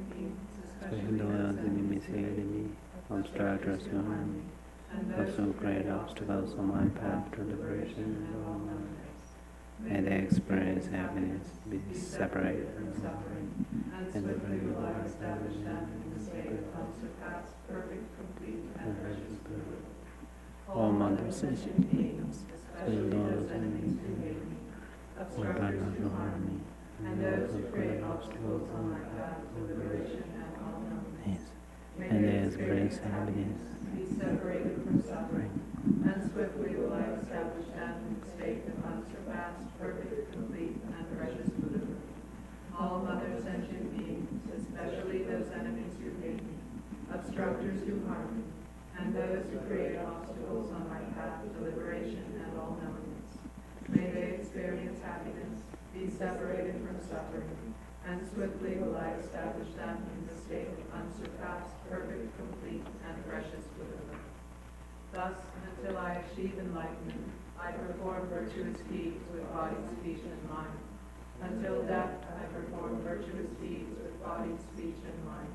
sentient beings, especially those enemies who obstruct your harmony, and those who create obstacles on my path to liberation and all knowledge. May they experience happiness, be separated from suffering, and swiftly will I establish them in the state of unsurpassed, perfect, complete, and precious good. All mother sentient beings, especially those enemies who hate me, obstructors who harm me, and those who create obstacles on my path to liberation and all knowledge. May they experience happiness, be separated from suffering, and swiftly will I establish them in the state of unsurpassed, perfect, complete, and precious Buddhahood. All mother sentient beings, especially those enemies who hate me, obstructors who harm me, and those who create obstacles on my path to liberation and all knowingness. May they experience happiness, be separated from suffering, and swiftly will I establish them in the state of unsurpassed, perfect, complete, and precious Buddhahood. Thus, until I achieve enlightenment, I perform virtuous deeds with body, speech, and mind. Until death, I perform virtuous deeds with body, speech, and mind.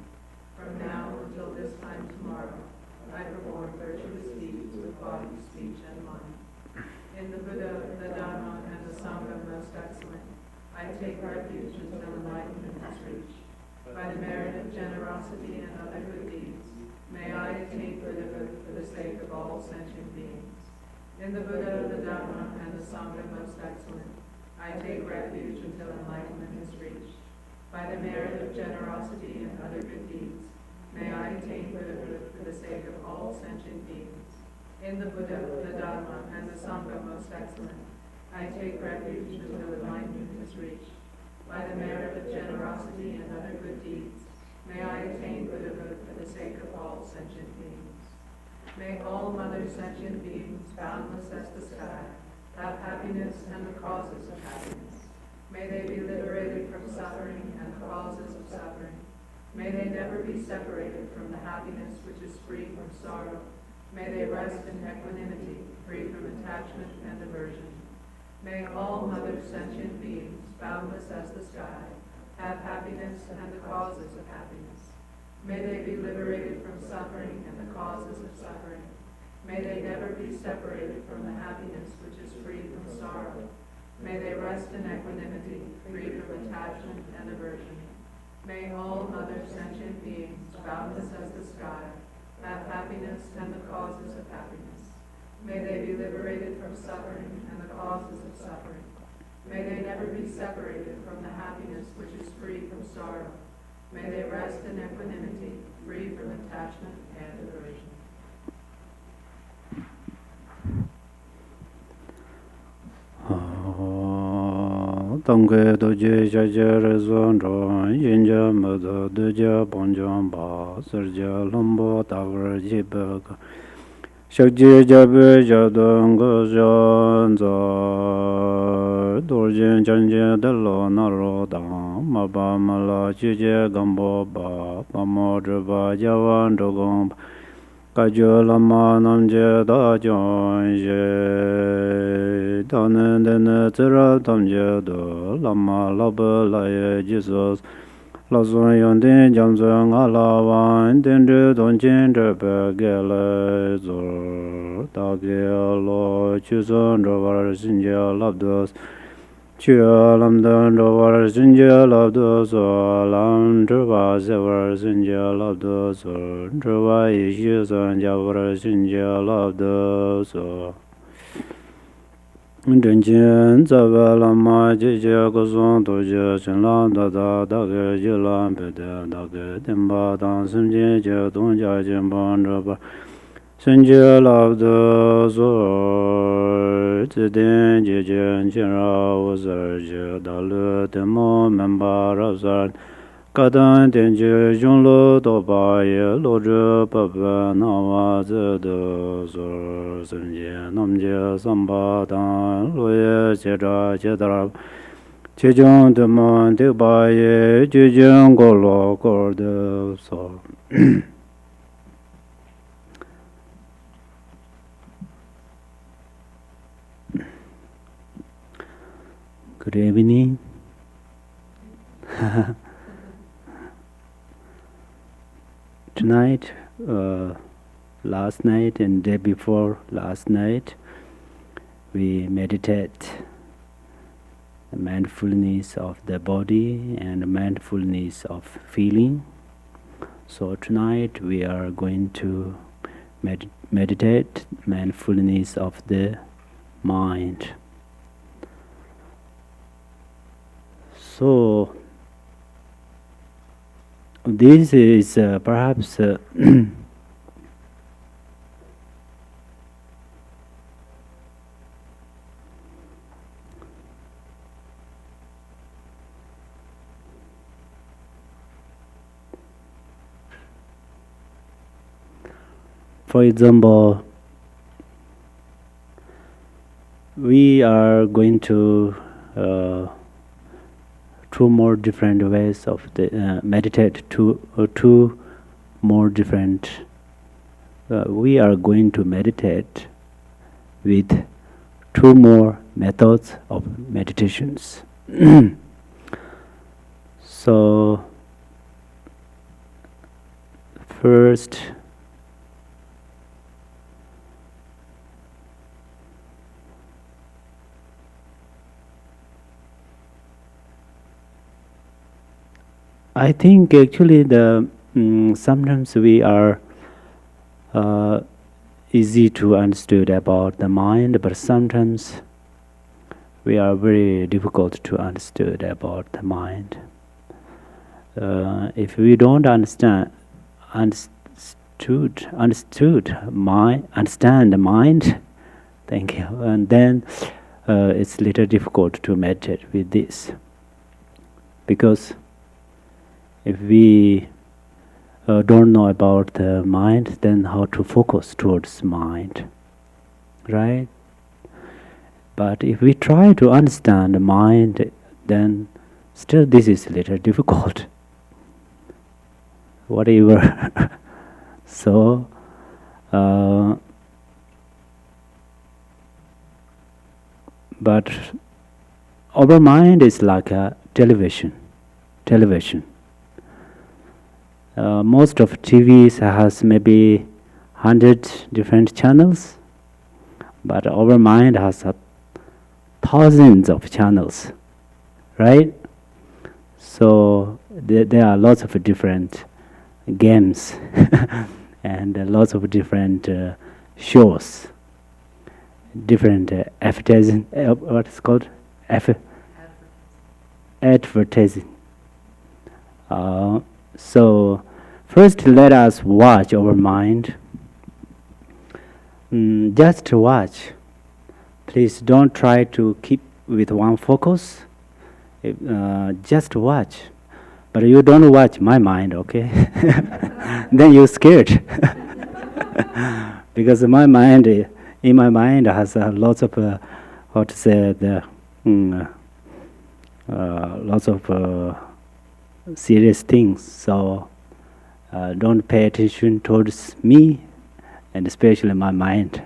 From now until this time tomorrow, I perform virtuous deeds with body, speech, and mind. In the Buddha, the Dharma, and the Sangha most excellent, I take refuge until enlightenment is reached. By the merit of generosity and other good deeds, may I attain Buddhahood for the sake of all sentient beings. In the Buddha, the Dharma, and the Sangha most excellent, I take refuge until enlightenment is reached. By the merit of generosity and other good deeds, may I attain Buddhahood for the sake of all sentient beings. In the Buddha, the Dharma, and the Sangha most excellent, I take refuge until enlightenment is reached. By the merit of generosity and other good deeds, may I attain Buddhahood for the sake of all sentient beings. May all mother sentient beings, boundless as the sky, have happiness and the causes of happiness. May they be liberated from suffering and the causes of suffering. May they never be separated from the happiness which is free from sorrow. May they rest in equanimity, free from attachment and aversion. May all mother sentient beings, boundless as the sky, have happiness and the causes of happiness. May they be liberated from suffering and the causes of suffering. May they never be separated from the happiness which is free from sorrow. May they rest in equanimity, free from attachment and aversion. May all mother sentient beings, boundless as the sky, have happiness and the causes of happiness. May they be liberated from suffering and the causes of suffering. May they never be separated from the happiness which is free from sorrow. May they rest in equanimity, free from attachment and aversion. Tangke doje jaja rezon ron yinja mada doja bonjong ba serja lombo tavar jibaka shakji jabe jadong gojan za dorjen janje dalo naro dang maba mala juje gambo ba pamo drba jawan dogong Kajo lama namje da jon je danen dene zera tamje do lama laba laye Jesus lazon yonde jamzo ngala wan dendre donjen drebe gele zor da gelo chuzon rovar sinje labdos Chua lam dan rovar sinje labdos lam drva zevar sinje labdos drva ishi san javar sinje labdos Drenchen zava lama jeje gozon doje chen lam da da da ge je lam pe de da ge tenpa dan simje je don ja jen ban drva Senje labdo zor ziden jejen chenra wazar je dalu temo memba razar kadan tenje junlo toba ye loje papa nawa zedo zor senje namje samba dan loye chedra chedra chejong temon tekba ye jejen golo korde so Good evening. tonight, last night, and day before last night, we meditate the mindfulness of the body and mindfulness of feeling. So tonight we are going to meditate mindfulness of the mind. So this is perhaps for example, we are going to two more different ways of the meditate. Two more different. We are going to meditate with two more methods of meditations. So first, I think actually the sometimes we are easy to understand about the mind, but sometimes we are very difficult to understand about the mind. If we don't understand the mind, thank you, and then it's little difficult to meditate with this, because if we don't know about the mind, then how to focus towards mind, right? But if we try to understand the mind, then still this is a little difficult. Whatever. So, but our mind is like a television. Most of TVs has maybe 100 different channels, but our mind has thousands of channels, right? So there are lots of different games and lots of different shows, different advertising. What is called advertising. So first, let us watch our mind. Just watch. Please don't try to keep with one focus. Just watch. But you don't watch my mind, okay? Then you're scared. Because in my mind has lots of lots of serious things. So don't pay attention towards me, and especially my mind.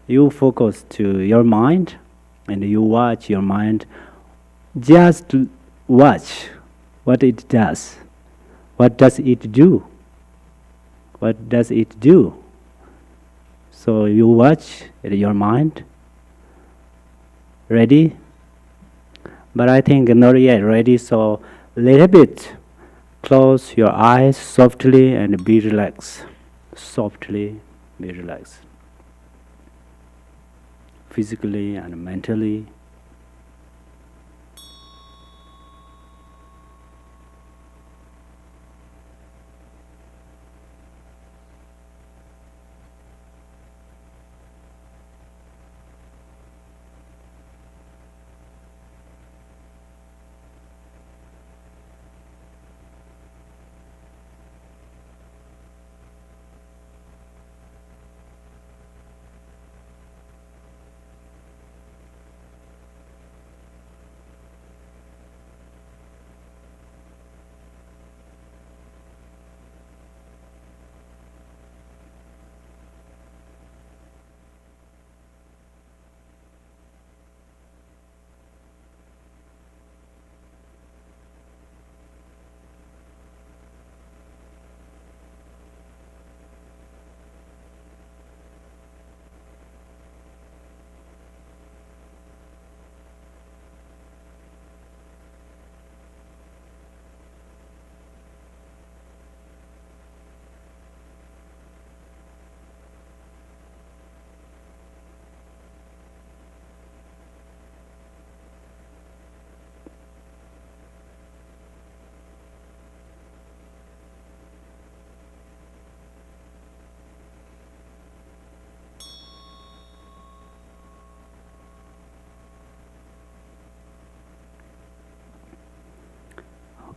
You focus to your mind, and you watch your mind. Just watch what it does. What does it do? What does it do? So you watch your mind. Ready? But I think not yet ready, so little bit close your eyes softly and be relaxed. Softly be relaxed. Physically and mentally.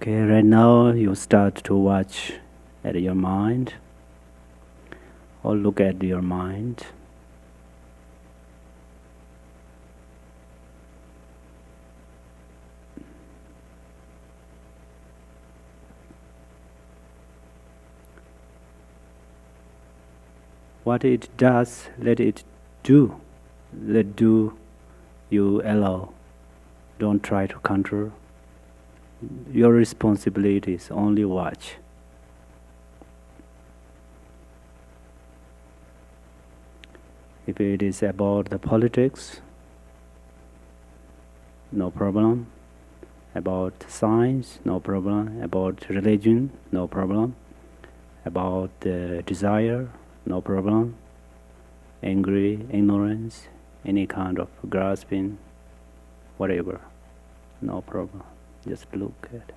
Okay, right now you start to watch at your mind or look at your mind. What it does, let it do. Let do, you allow. Don't try to control. Your responsibility is only watch. If it is about the politics, no problem. About science, no problem. About religion, no problem. About desire, no problem. Angry, ignorance, any kind of grasping, whatever, no problem. Just look at it.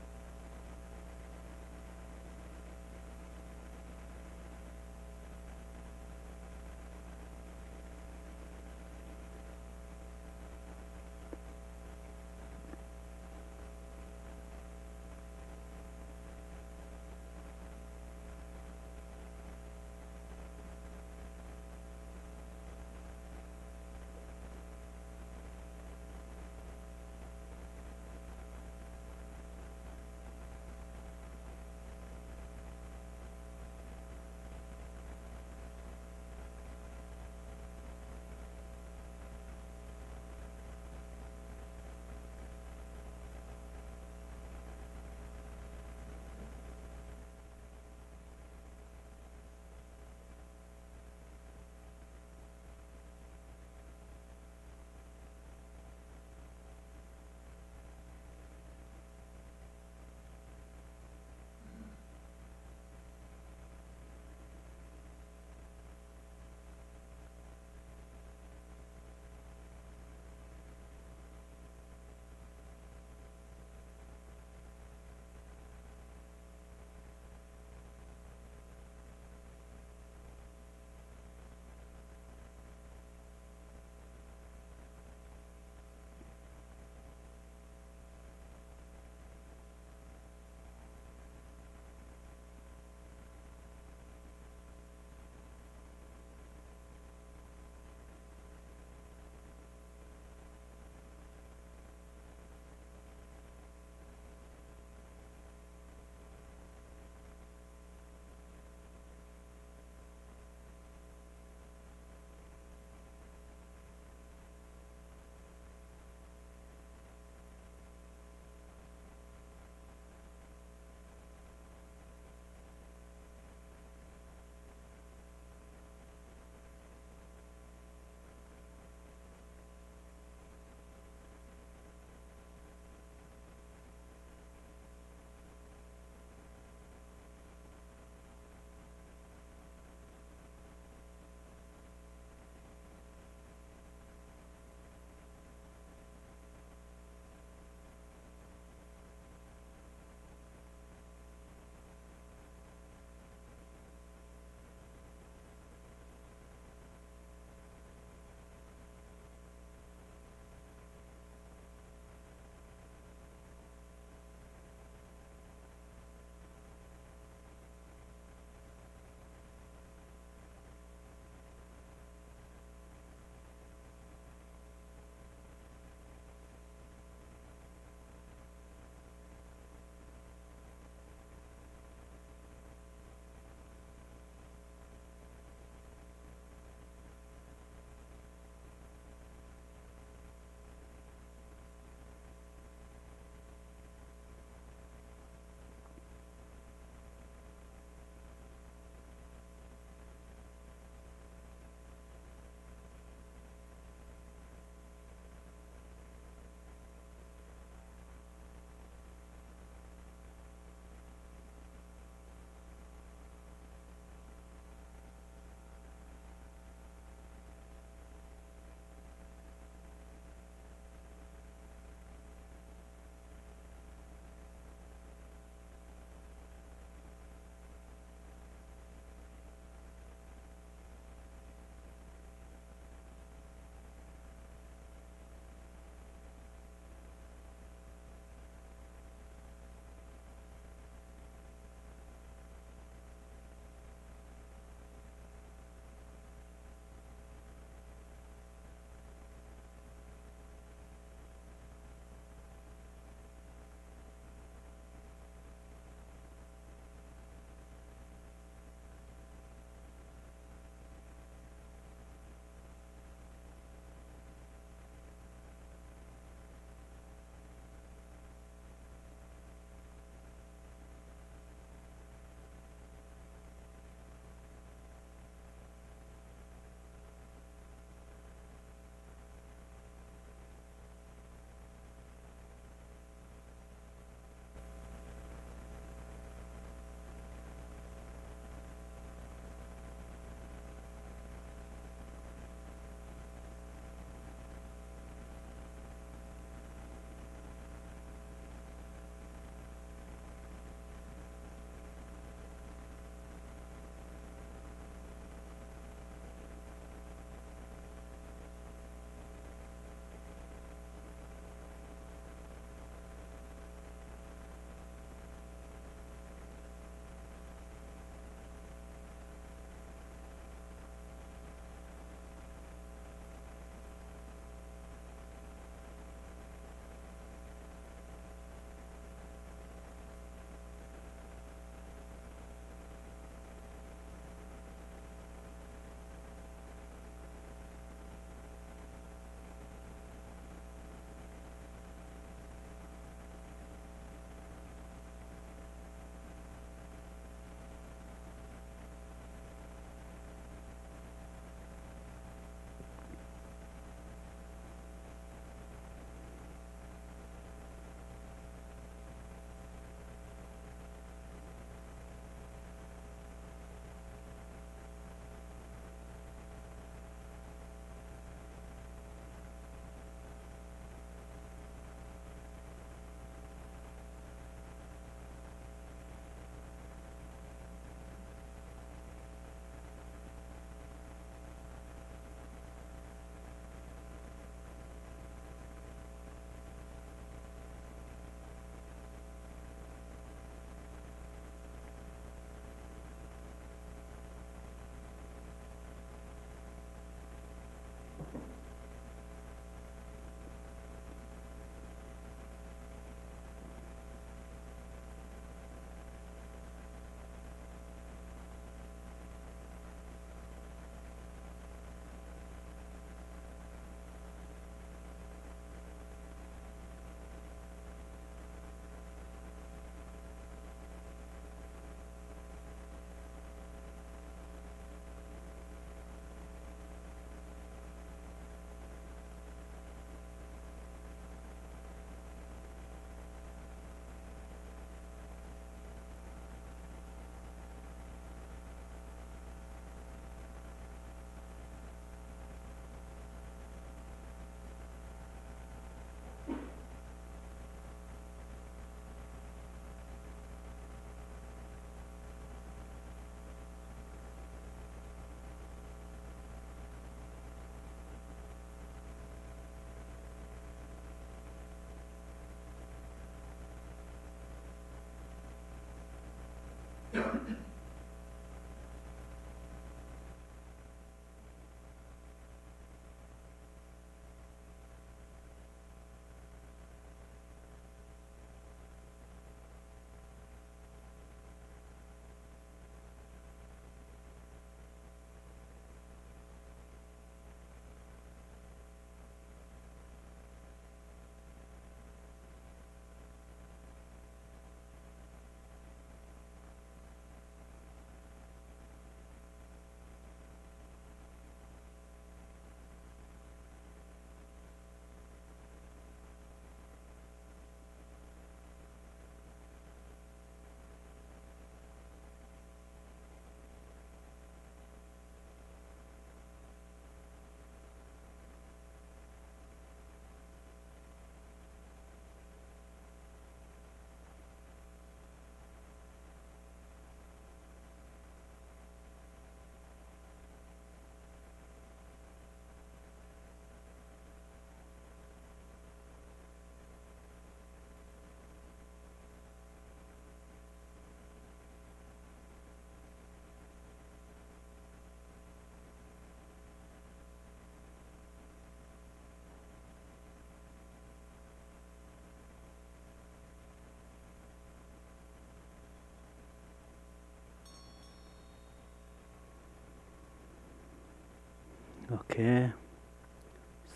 Okay,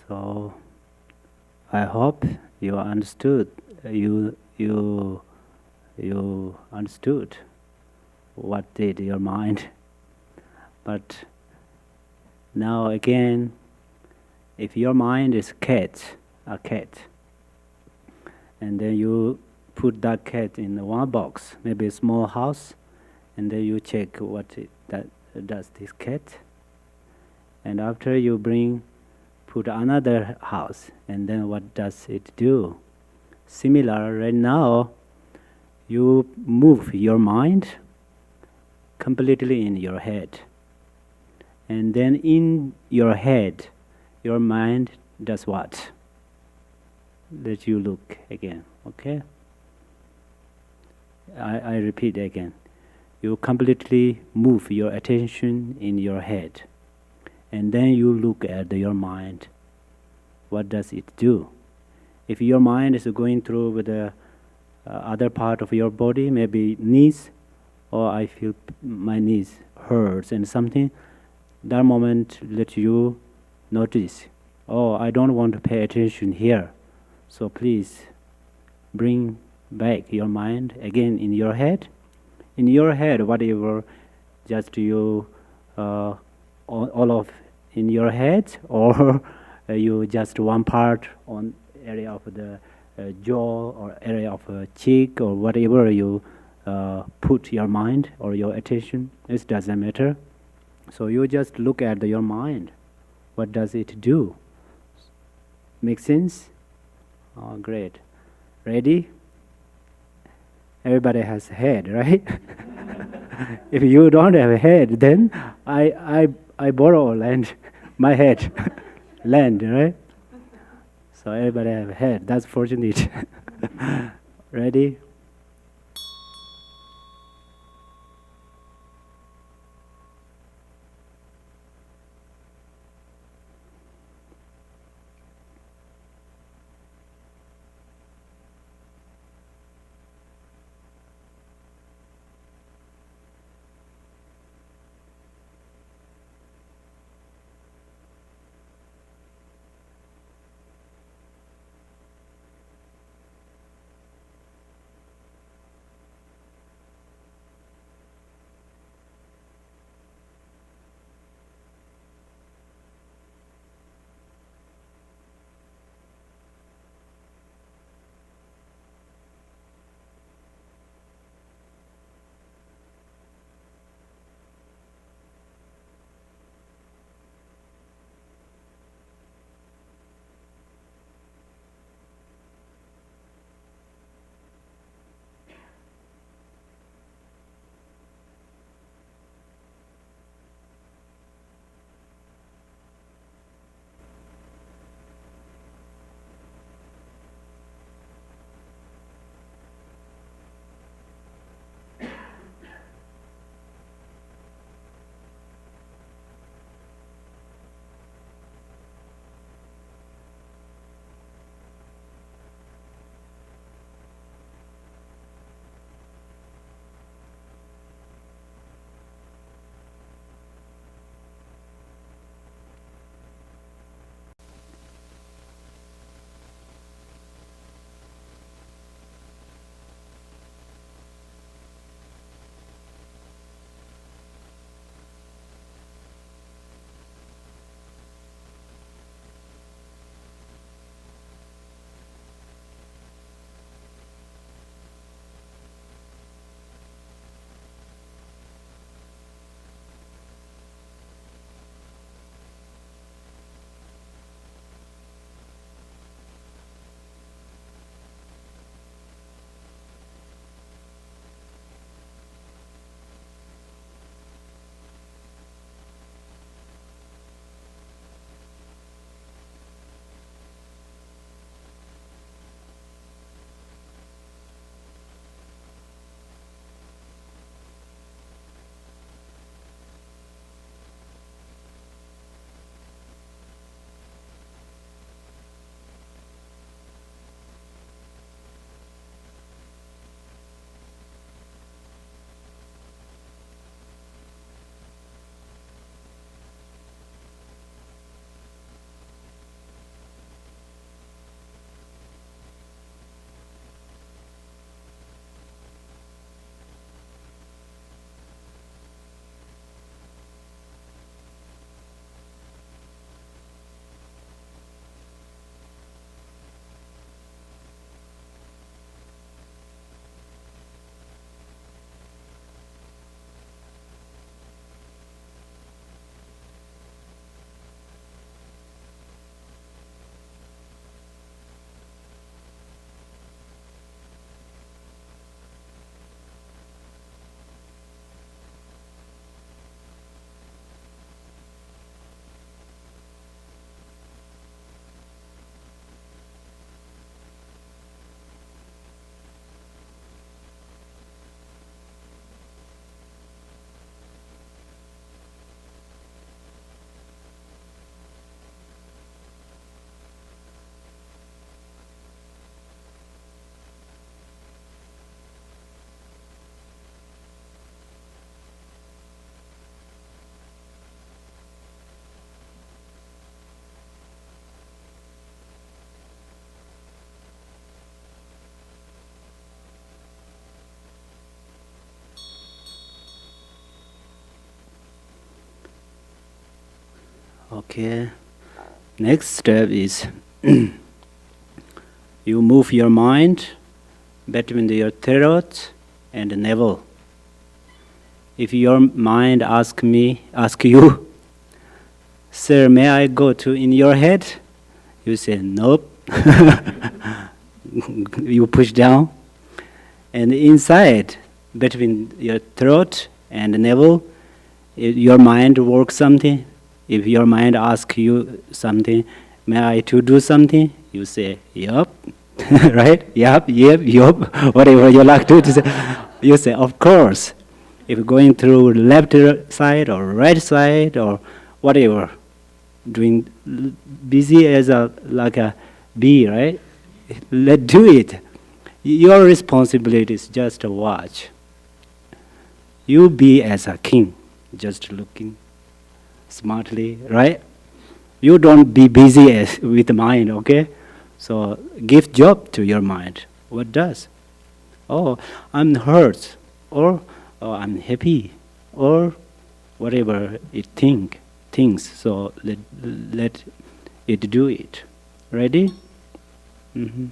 so I hope you understood. You understood what did your mind. But now again, if your mind is a cat, and then you put that cat in one box, maybe a small house, and then you check what that does this cat, and after you put another house, and then what does it do? Similar, right now, you move your mind completely in your head. And then in your head, your mind does what? Let you look again, okay? I repeat again. You completely move your attention in your head. And then you look at your mind. What does it do? If your mind is going through with the other part of your body, maybe knees, or I feel my knees hurts and something, that moment let you notice, oh, I don't want to pay attention here. So please bring back your mind again in your head. In your head, whatever, just you all of in your head, or you just one part on area of the jaw or area of cheek or whatever you put your mind or your attention. It doesn't matter. So you just look at your mind. What does it do? Make sense? Oh, great. Ready? Everybody has a head, right? If you don't have a head, then I borrow land, my head, land, right? So everybody have a head. That's fortunate. Ready? Okay. Next step is you move your mind between your throat and navel. If your mind ask you, sir, may I go to in your head? You say nope. You push down, and inside between your throat and navel, your mind works something. If your mind asks you something, may I to do something? You say, yup, right? Yup, yep, yup, whatever you like to say. You say, of course. If going through left side or right side or whatever, doing busy as like a bee, right? Let do it. Your responsibility is just to watch. You be as a king, just looking smartly, right? You don't be busy with the mind, okay? So give job to your mind. What does? Oh, I'm hurt, or oh, I'm happy, or whatever it thinks. So let it do it. Ready? Mm-hmm.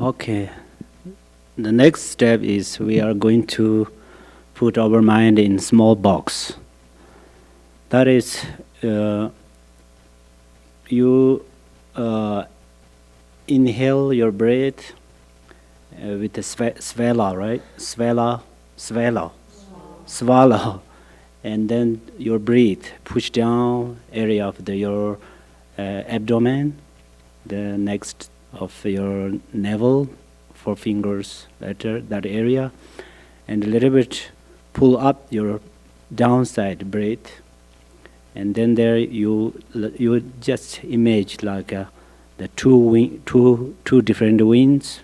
Okay. The next step is we are going to put our mind in small box. That is, you inhale your breath with the swallow, right? Swallow. And then your breath push down area of your abdomen, the next of your navel, 4 fingers, that area, and a little bit pull up your downside breath, and then there you just image like the two different wings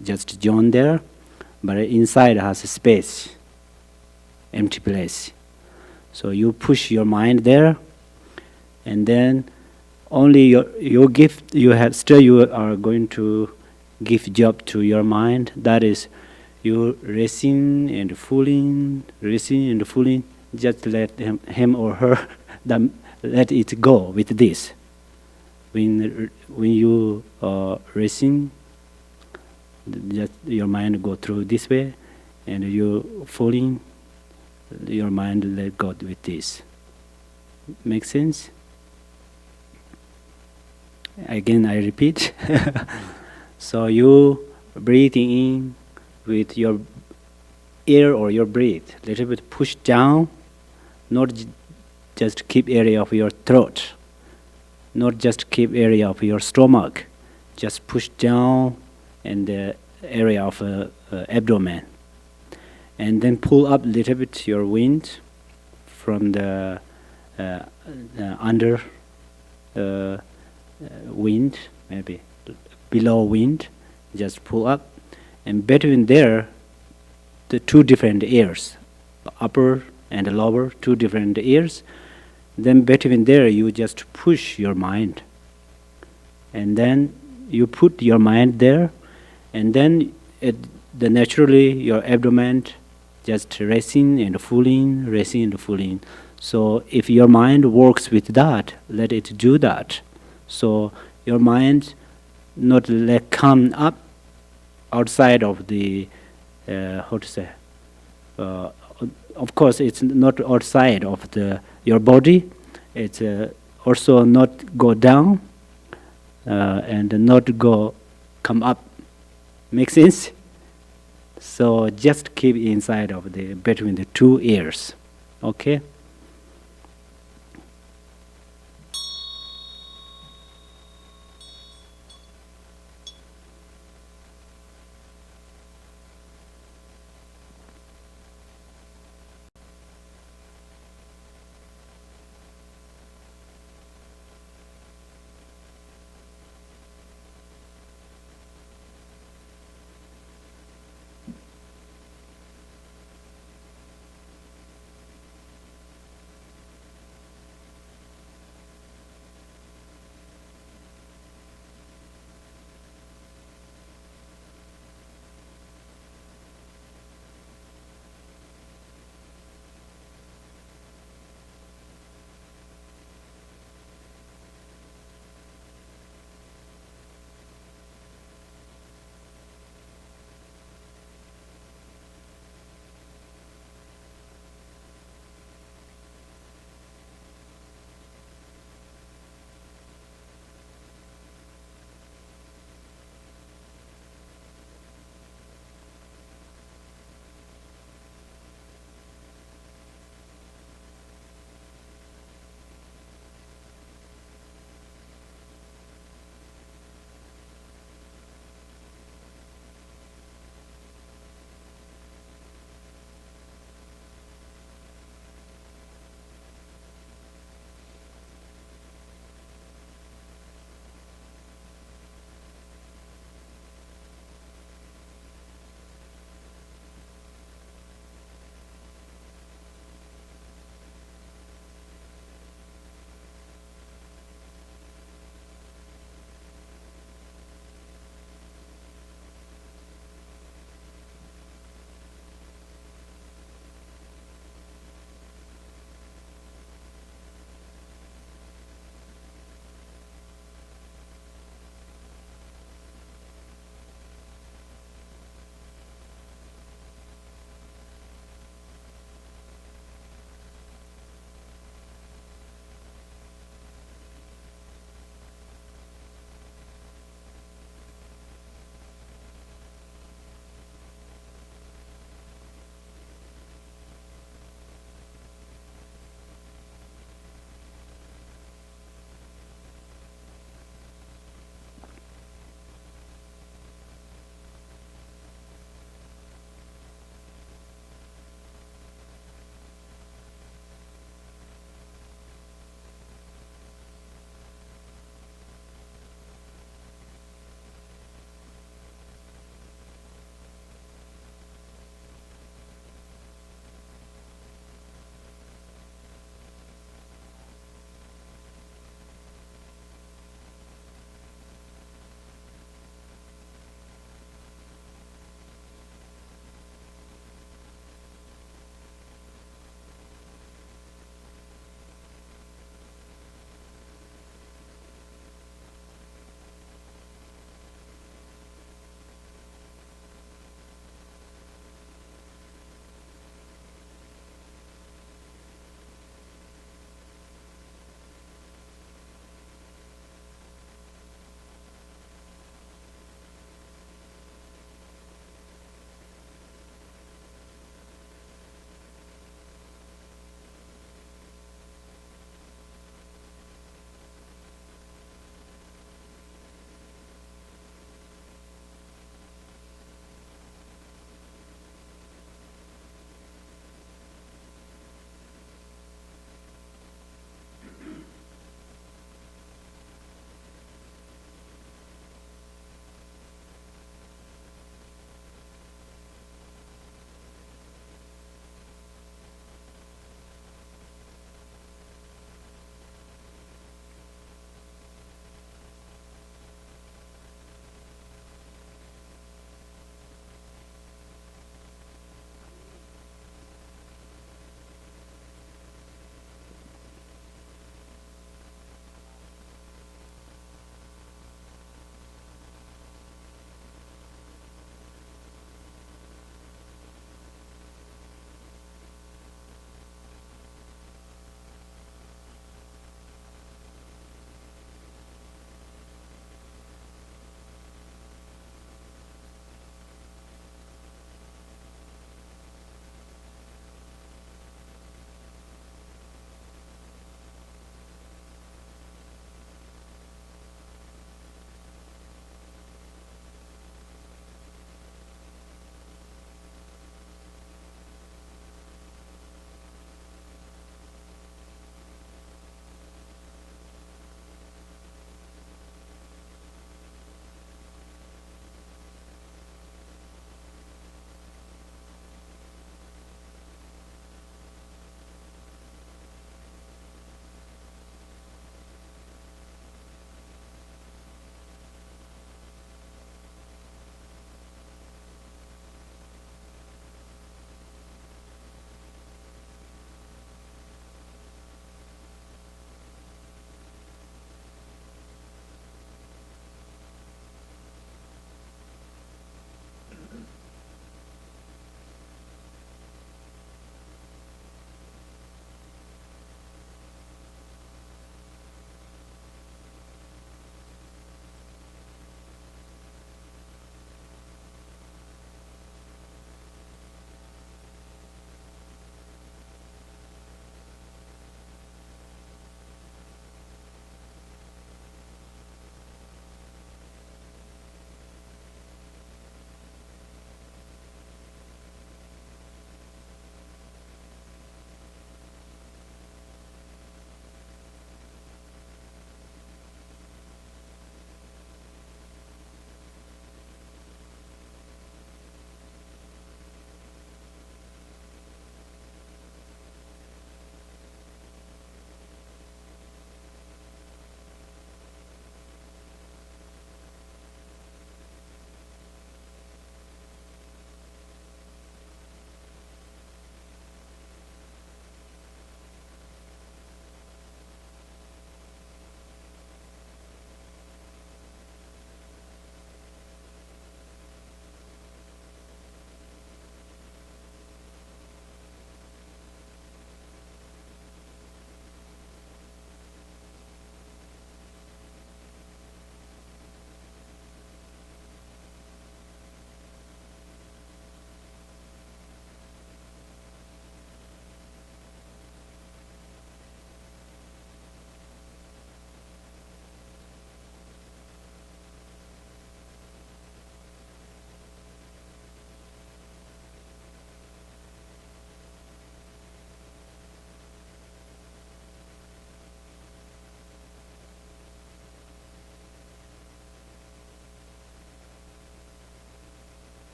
just join there, but inside has a space, empty place. So you push your mind there, and then only your gift you are going to give job to your mind. That is, you resting and fooling, Just let him or her let it go with this. When you resting, just your mind go through this way, and you falling, your mind let go with this. Make sense? Again, I repeat. So you breathing in with your ear or your breath, little bit push down, not just keep area of your throat, not just keep area of your stomach, just push down in the area of abdomen, and then pull up a little bit your wind from the under wind, maybe below wind, just pull up, and between there the two different ears, upper and lower, two different ears. Then between there you just push your mind, and then you put your mind there, and then naturally your abdomen just resting and falling. So if your mind works with that, let it do that. So your mind not let come up outside of the of course it's not outside of your body. It's also not go down and not go come up. Make sense? So just keep inside of between the two ears. Okay?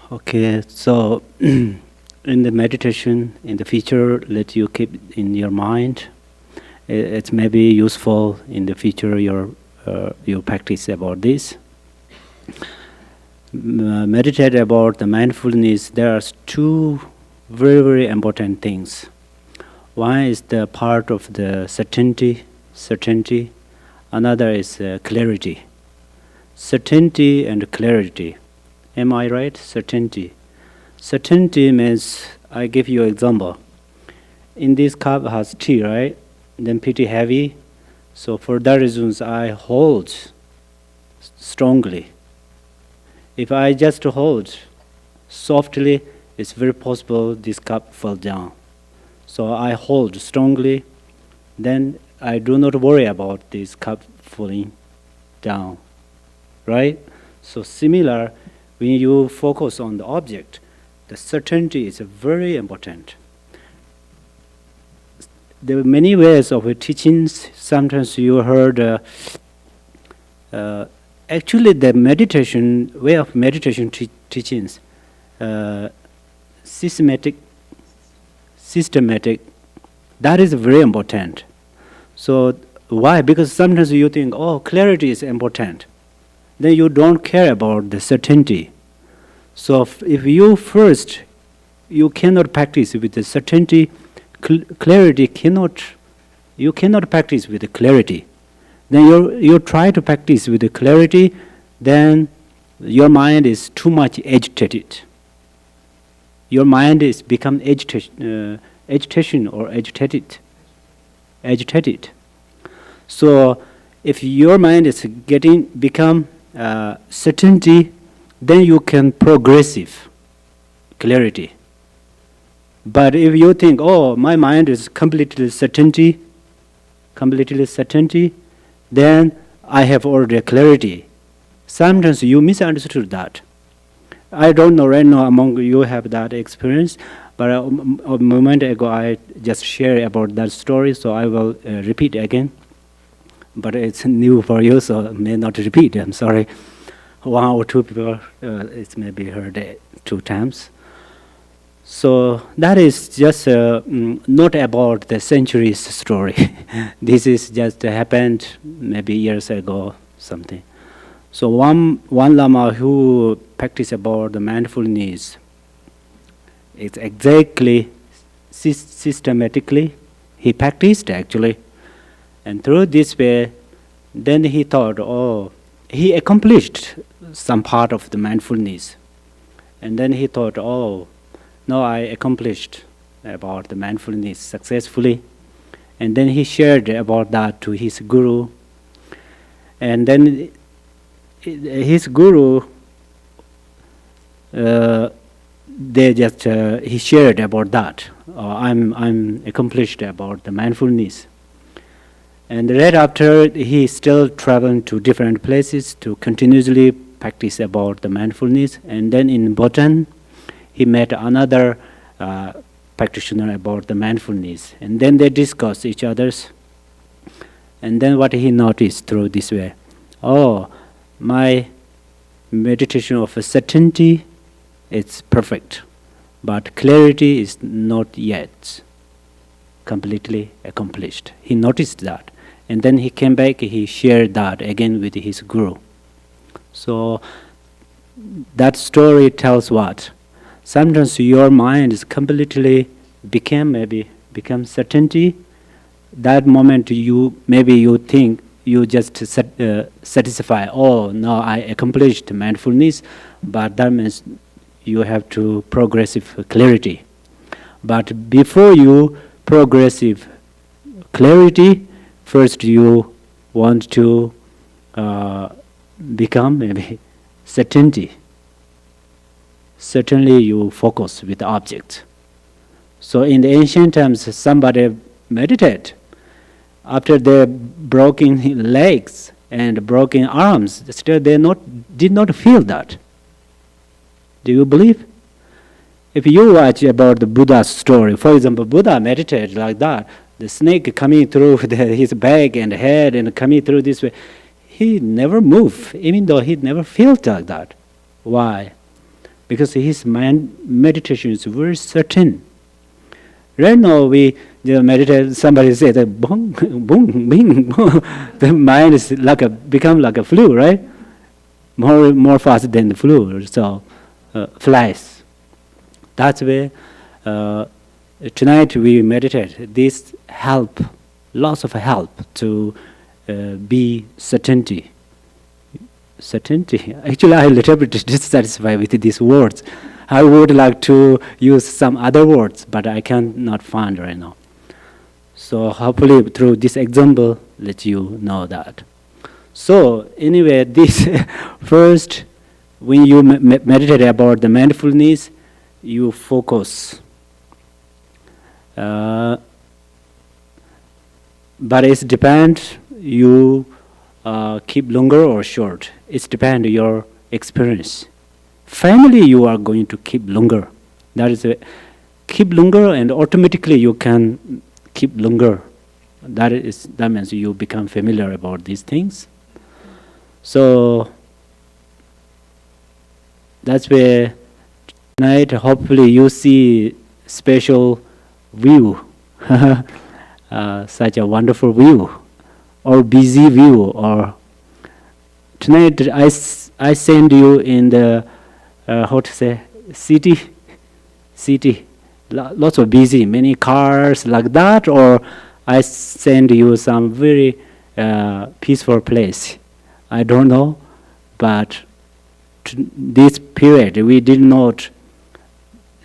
Okay, so in the meditation, in the future, let you keep in your mind. It may be useful in the future. You practice about this. Meditate about the mindfulness. There are two very, very important things. One is the part of the certainty. Another is clarity. Certainty and clarity. Am I right? Certainty. Certainty means, I give you an example. In this cup has tea, right? Then pretty heavy. So for that reasons, I hold strongly. If I just hold softly, it's very possible this cup fall down. So I hold strongly, then I do not worry about this cup falling down, right? So similar, when you focus on the object, the certainty is very important. There are many ways of teachings. Sometimes you heard, actually the meditation, way of meditation teachings, systematic, that is very important. So why? Because sometimes you think, oh, clarity is important. Then you don't care about the certainty. So if you first, you cannot practice with the certainty, clarity you cannot practice with the clarity. Then you try to practice with the clarity, then your mind is too much agitated. Your mind is become agitation or agitated. So if your mind is become certainty, then you can progressive clarity. But if you think, oh, my mind is completely certainty, then I have already clarity. Sometimes you misunderstood that. I don't know right now among you have that experience, but a moment ago I just shared about that story, so I will repeat again. But it's new for you, so I may not repeat. I'm sorry. One or two people, it's maybe heard 2 times. So that is just not about the centuries story. This is just happened maybe years ago, something. So one Lama who practiced about the mindfulness, it's exactly systematically he practiced actually, and through this way, then he thought, oh, he accomplished some part of the mindfulness, and then he thought, oh, now I accomplished about the mindfulness successfully, and then he shared about that to his guru, and then his guru, he shared about that. I'm accomplished about the mindfulness, and right after he still traveled to different places to continuously practice about the mindfulness, and then in Bhutan he met another practitioner about the mindfulness, and then they discussed each other's, and then what he noticed through this way, oh, my meditation of a certainty is perfect, but clarity is not yet completely accomplished. He noticed that, and then he came back, he shared that again with his guru. So that story tells what? Sometimes your mind is completely become certainty. That moment you think you just satisfy, oh, now I accomplished mindfulness, but that means you have to progressive clarity. But before you progressive clarity, first you want to become maybe certainty. Certainly you focus with the object. So in the ancient times, somebody meditate. After their broken legs and broken arms, still they did not feel that. Do you believe? If you watch about the Buddha's story, for example, Buddha meditated like that, the snake coming through his back and head and coming through this way, he never moved, even though he never felt like that. Why? because his meditation is very certain. Right now we meditate. Somebody said that boom, boom, bing, boom. The mind is become like a flu, right? More fast than the flu. So flies. That's where tonight we meditate. This help, lots of help to be certainty. Certainty. Actually, I'm a little bit dissatisfied with these words. I would like to use some other words, but I cannot find right now. So hopefully through this example, let you know that. So anyway, this first, when you meditate about the mindfulness, you focus. But it depends, you keep longer or short. It depends on your experience. Finally, you are going to keep longer. That is, keep longer, and automatically you can keep longer. That means you become familiar about these things. So that's where tonight, hopefully, you see special view, such a wonderful view, or busy view. Or tonight, I send you in the how to say, city, lots of busy, many cars like that, or I send you some very peaceful place. I don't know, but this period we did not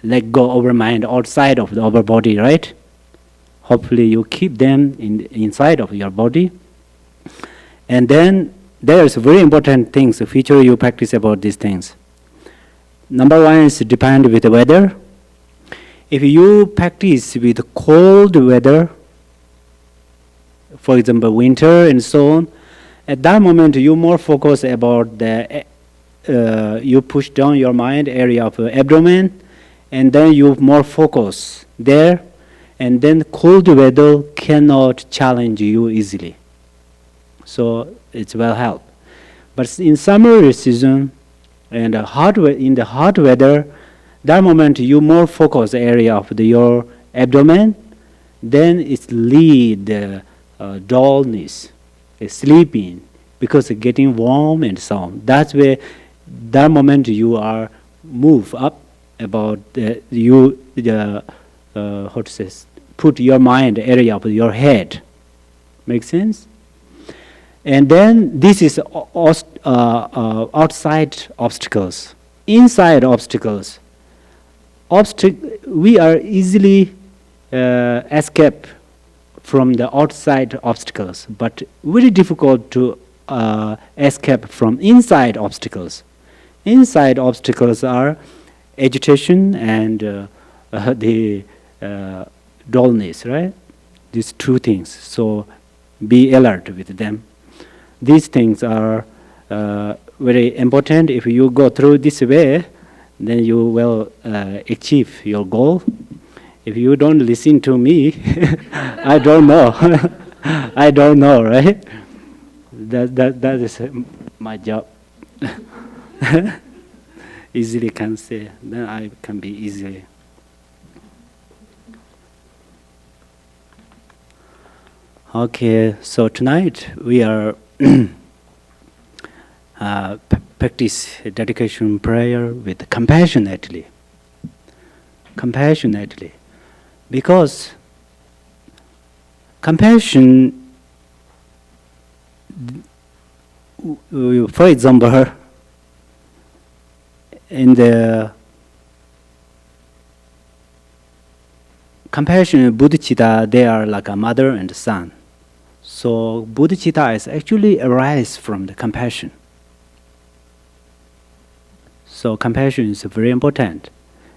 let go our mind outside of our body, right? Hopefully you keep them inside of your body. And then there's very important things, the future you practice about these things. Number one is depend with the weather. If you practice with cold weather, for example, winter and so on, at that moment you more focus about the, you push down your mind area of abdomen, and then you more focus there, and then cold weather cannot challenge you easily. So it will help. But in summer season, and in the hot weather, that moment you more focus area of your abdomen, then it lead the dullness, sleeping, because it's getting warm and so on. That's where that moment you are move up about how to say, put your mind area of your head. Make sense? And then this is outside obstacles. Inside obstacles, we are easily escape from the outside obstacles, but very difficult to escape from inside obstacles. Inside obstacles are agitation and the dullness, right? These two things. So be alert with them. These things are very important. If you go through this way, then you will achieve your goal. If you don't listen to me, I don't know. I don't know, right? That is my job. Easily can say, then I can be easily. Okay, so tonight we are practice dedication prayer with compassionately. Compassionately. Because compassion, for example, in the compassion, bodhicitta, they are like a mother and son. So bodhicitta is actually arise from the compassion. So compassion is very important.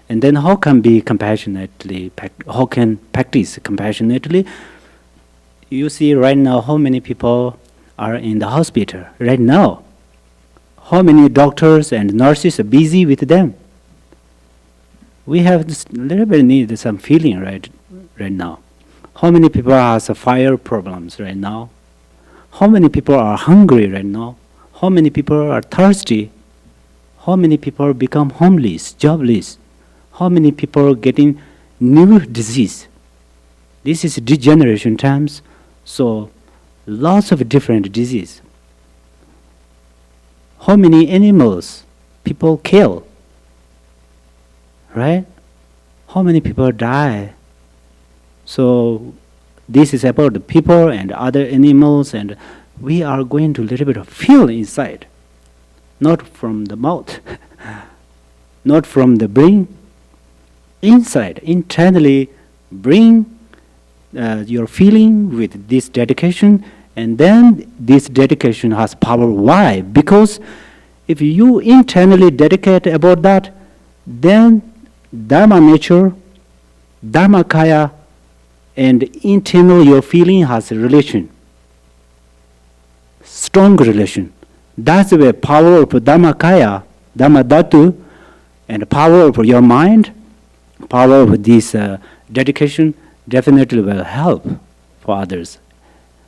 And then how can be compassionately? How can practice compassionately? You see right now how many people are in the hospital right now. How many doctors and nurses are busy with them? We have this little bit need some feeling right now. How many people have fire problems right now? How many people are hungry right now? How many people are thirsty? How many people become homeless, jobless? How many people getting new disease? This is degeneration times, so lots of different disease. How many animals people kill, right? How many people die? So this is about the people and other animals, and we are going to a little bit of feel inside, not from the mouth, not from the brain, inside, internally bring your feeling with this dedication, and then this dedication has power. Why? Because if you internally dedicate about that, then Dharma nature, Dharma kaya, and internal your feeling has a relation, strong relation. That's the power of Dharma kaya, Dharma dhatu, and power of your mind, power of this dedication definitely will help for others.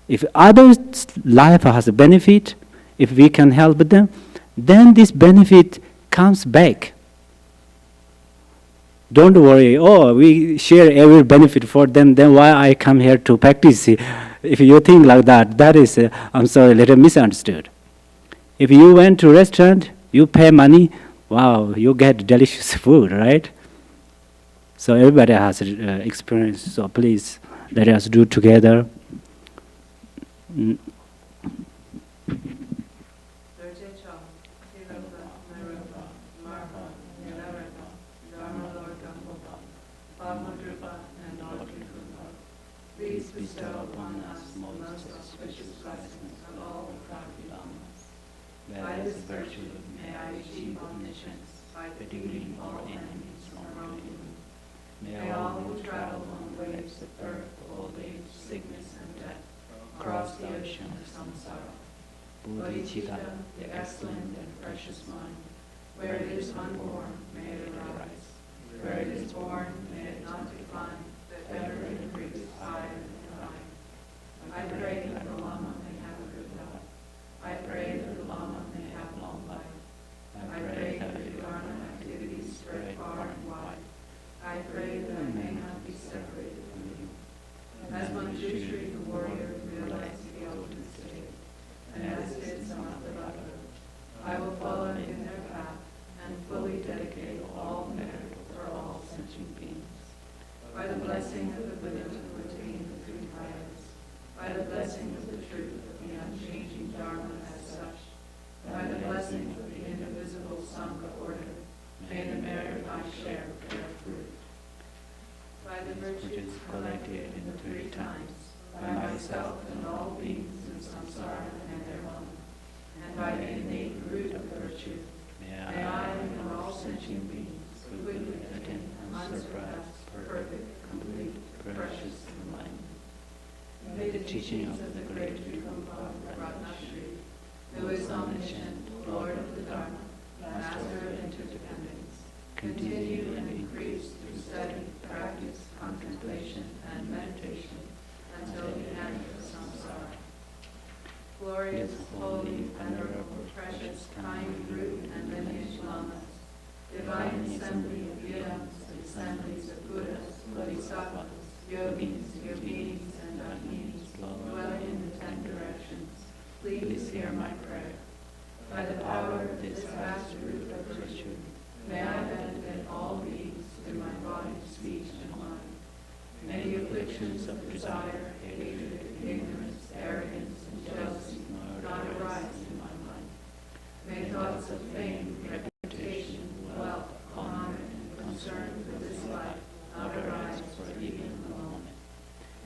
If others' life has a benefit, if we can help them, then this benefit comes back. Don't worry, oh, we share every benefit for them, then why I come here to practice? If you think like that, that is, I'm sorry, a little misunderstood. If you went to a restaurant, you pay money, wow, you get delicious food, right? So everybody has experience, so please let us do together. Please bestow upon us most auspicious blessings of all the Prabhupada Lamas. By this virtue may I achieve omniscience by defeating all enemies from wrongdoing. May all who travel on the waves of birth, old age, sickness, and death cross the ocean of samsara. Bodhicitta, the excellent and precious mind, where it is unborn, may it arise. Where it is born, may it not decline, but ever increase higher and higher. I pray that the Lama may have a good health. I pray that the Lama may have long life. I pray that the Dharma activities spread far and wide. I pray that I may not be separated from you. As Manjushri, the warrior, realized the ultimate state, and as did Samatharata, I will follow in their path and fully dedicate all merit for all sentient beings. By the blessing of the Buddha who attained the three kayas, by the blessing of the truth of the unchanging Dharma as such, by the blessing of the indivisible Sangha order, may the merit I share bear fruit. By the virtues collected in the three times, by myself and all beings in samsara and their Lama, and by the innate root of virtue, may I and all sentient beings quickly attain unsurpassed, perfect, complete, precious enlightenment. May the teachings of the great Trungpa Ratnashri, who is omniscient, Lord of the Dharma, Master of interdependence, continue and increase through study, practice, contemplation, and meditation until the end of samsara. Glorious, holy, venerable, precious, kind, root, and lineage lamas, divine assembly of Vedams, assemblies of Buddhas, Bodhisattvas, yogis, yoginis, and agnis, dwelling in the 10 directions, please hear my prayer. By the power of this vast root of virtue, may I benefit all beings through my body, speech, and mind. May the afflictions of desire, hatred, ignorance, arrogance, and jealousy not arise in my mind. May thoughts of fame, reputation, wealth, honor, and concern for this life not arise for even a moment.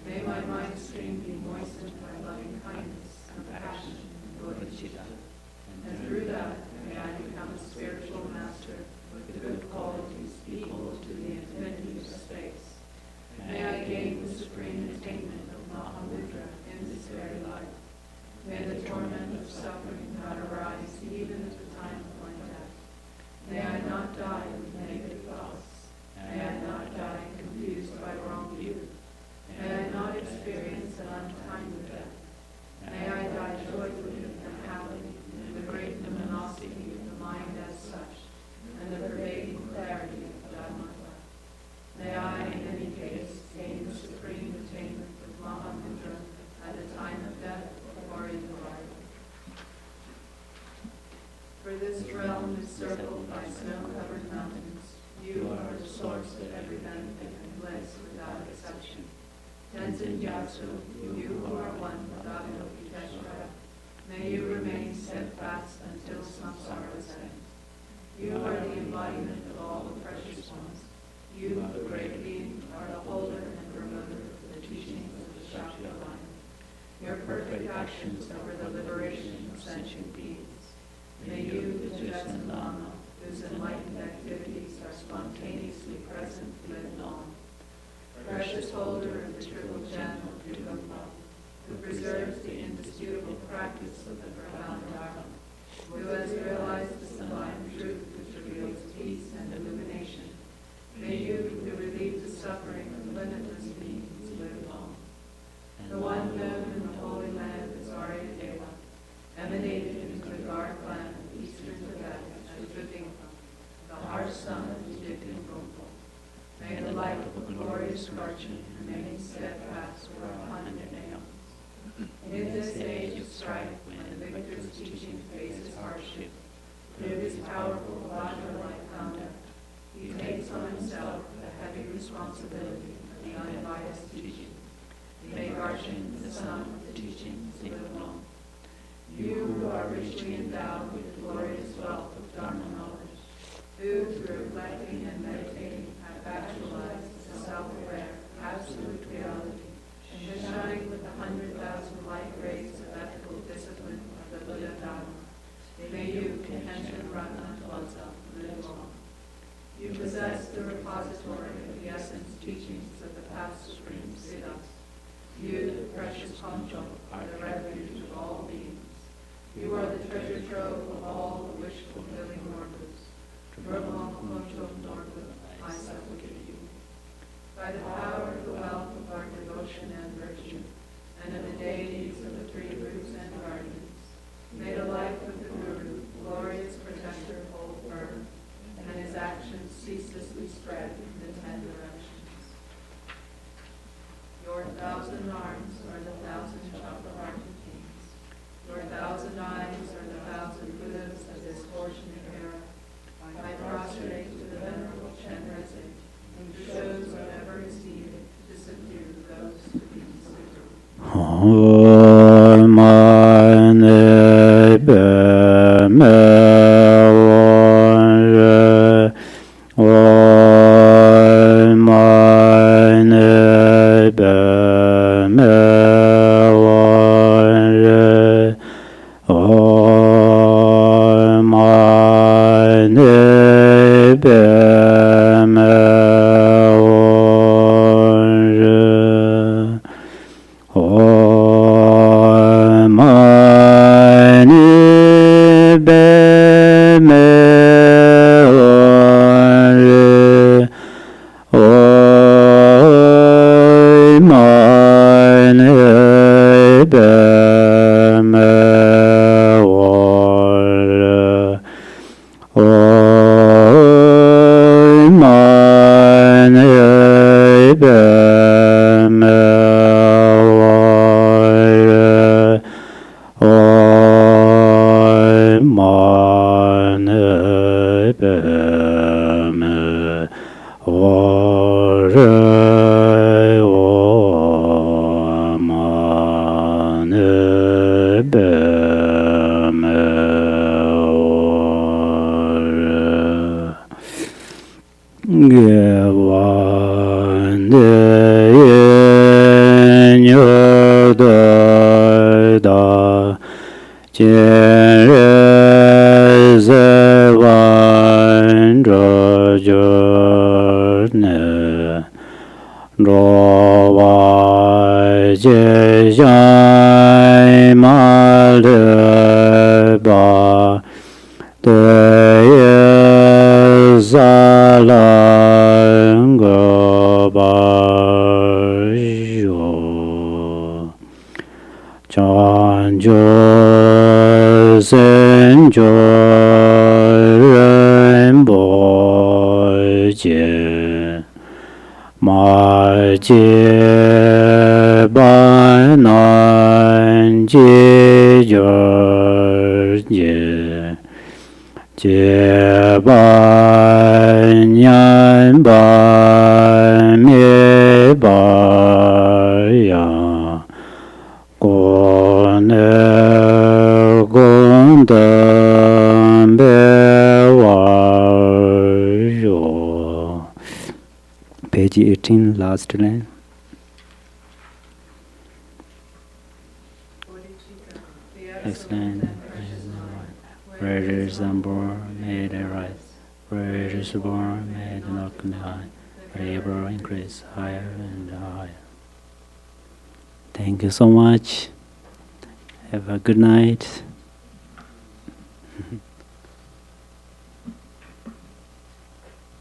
May my mind stream be moistened by loving kindness, compassion, and bodhicitta, and through that may I become a spiritual master with good qualities equal to the infinity of space. May I gain the supreme attainment of Mahamudra in this very life. May the torment of suffering not arise even at the time of my death. May I not die with negative thoughts. May I not die confused by wrong view. May I not experience an untimely death. May I die joyfully and happily in the great luminosity of the mind as such. Tenzin Gyatso, you who are one without may you remain steadfast until samsara's end. You are the embodiment of all the precious ones. You, the great being, are the holder and promoter of the teachings of the Shakya line. Your perfect actions are for the liberation of sentient beings. May you, the Jetsun Lama, whose enlightened activities are spontaneously present, live long. Precious holder of the triple gem of Qigong, who preserves the indisputable practice of the profound Dharma, who has realized the sublime truth which reveals peace and illumination. May you, who relieve the suffering of limitless beings, live long. The one known in the Holy Land as Arya Deva, emanated into the dark land of eastern Tibet as Jyotingpa, the harsh sun of Jyotingpa. May the light of the glorious Garchen remain steadfast for 100 aeons. In this age of strife, when the victor's teaching faces hardship, through his powerful Vajra-like conduct, he takes on himself the heavy responsibility of the unbiased teaching. May Garchen, the son of the teachings, live long. You who are richly endowed with the glorious wealth of Dharma knowledge, who, through reflecting and meditating, have actualized the self-aware, absolute reality, and shine with the 100,000 light rays of ethical discipline of the Buddha Dharma. May you, Khenpo Tenzin, live long. You possess the repository of the essence teachings of the past supreme Siddhas. You, the precious Khenpo, are the refuge of all beings. You are the treasure trove of all the wish-fulfilling Northers. Brahma Khenpo Northwood, I supplicate you. By the power of the wealth of our devotion and virtue, and of the deities of the three roots and guardians, may the life of the Guru, glorious protector, hold firm, and his actions ceaselessly spread in the 10 directions. Your 1,000 arms are the 1,000 Chakravartin kings. Your 1,000 eyes are the 1,000 Buddhas of this fortunate era. I prostrate to the Venerable Khenpo, who shows whatever is needed to subdue those to be subdued. last line. Excellent. Where it is unborn, may it arise. Where it is born, may it not decline, but ever increase higher and higher. Thank you so much. Have a good night.